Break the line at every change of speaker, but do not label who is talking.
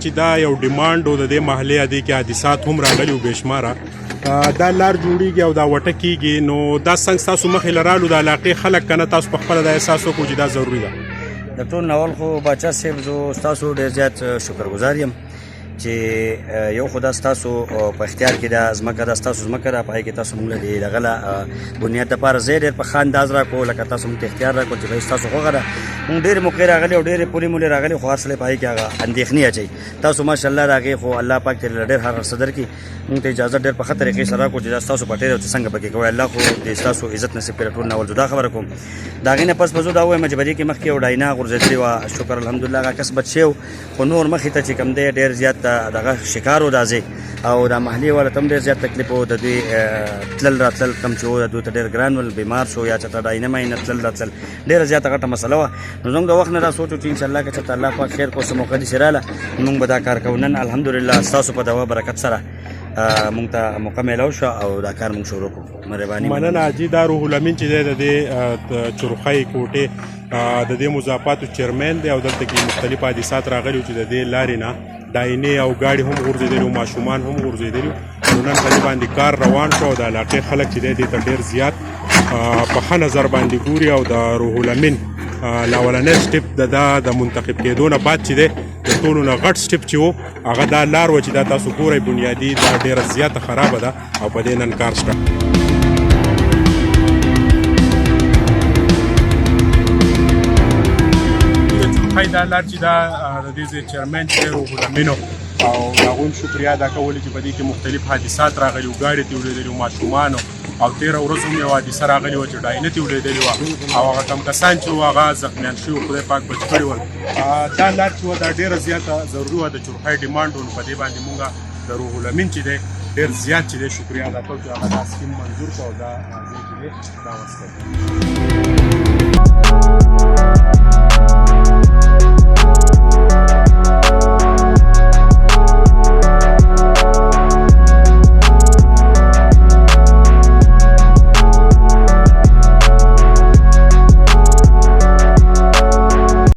چې دا یو ډیمانډ و د دې محلې دې کې حادثات هم راغلي وو بېشماره دا لار جوړیږي او دا وټه کیږي نو دا څنګه ستاسو مخې له رالو د علاقې خلک که نه تاسو په خپله دا احساس وکړو چې دا ضروري ده
د ټول ناول خو باچا صاحب زه ستاسو ډېر زیات شکرګزار یم چې یو خو دا ستاسو په اختیار کې دا ځمکه ده ستاسو ځمکه ده په هغې کې تاسو موږ له دې دغه له بنیاد دپاره ځای ډېر په ښه انداز راکړو لکه تاسو موږ ته اختیار راکړو چې بھائی ستاسو خوښه ده موږ ډېرې موقعې راغلې او ډېرې پولې مولې راغلې خو هر سړی په هغې کې هغه اندېښنې اچوي تاسو ماشاءالله د هغې خو الله پاک ترې له ډېر هر څه درکړي موږ ته اجازه ډېر په ښه طریقې سره راکړو چې دا ستاسو پټې ده چې څنګه پکې کوئ الله خو دې ستاسو عزت نصیب کړي ټول ناول جدا خبره کوم د هغې نه پس به زه دا ووایم چې په دې کې مخکې یو ډاینه غورځېدلې وه شکر الحمدلله هغه کس بد شوی خو نور مخې ته چې کوم دی ډېر زیات دغه شکار و دا ځای او دا محلي والا ته هم ډېر زیات تکلیف و د دوی تلل راتلل کم چې و د دوی ته ډېر ګران ول بیمار شو یا چېرته ډاینه ماینه تلل راتلل ډېره زیاته غټه مسله وه نو زموږ د وخت نه دا سوچ و چې انشاءالله که چېرته الله پاک خیر کو څه موقع داسې راله موږ به دا کار کوو نن الحمدلله ستاسو په دوا برکت سره موږ ته موقع میلاو شوه او دا کار موږ شروع کړو مهرباني
مننه حاجي دا روح الامین چې دی د دې چرخۍ کوټې د دې مضافاتو چیرمین دی او دلته کې مختلف حادثات راغلي چې د دې لارې نه ډاینې او ګاډي هم غورځېدلي وو ماشومان هم غورځېدلي وو نو نن په دې باندې کار روان شو او د علاقې خلک چې دی دې ته ډېر زیات په ښه نظر باندې ګوري او د روح الامین لاولنی سټپ د منتخب کېدو نه بعد چې دی د ټولو نه غټ سټپ چې و هغه دا لار وه چې دا تاسو ګورئ بنیادي دا ډېره زیاته خرابه ده او په دې نن کار شته دا لار چې دا د دې ځای چیرمین چې روح الامینو او د هغوی هم شکریا ادا کولې چې په دې کې مختلف حادثات راغلي وو ګاډي ترې ولوېدلي وو ماشومانو او تېره ورځ هم یوه حادثه راغلې وه چې ډاینه ترې ولوېدلې وه او هغه کم کسان چې وو هغه زخمیان شوي خدای پاک بچ کړي ول دا لار چې وه دا ډېره زیاته ضروري وه د چرخۍ ډیمانډ و نو په دې باندې مونږ د روح الامین چې دی ډېر زیات چې دی شکریا ادا کوو چې هغه دا سکیم منظور کړو او دا ځای چې دی دا وسته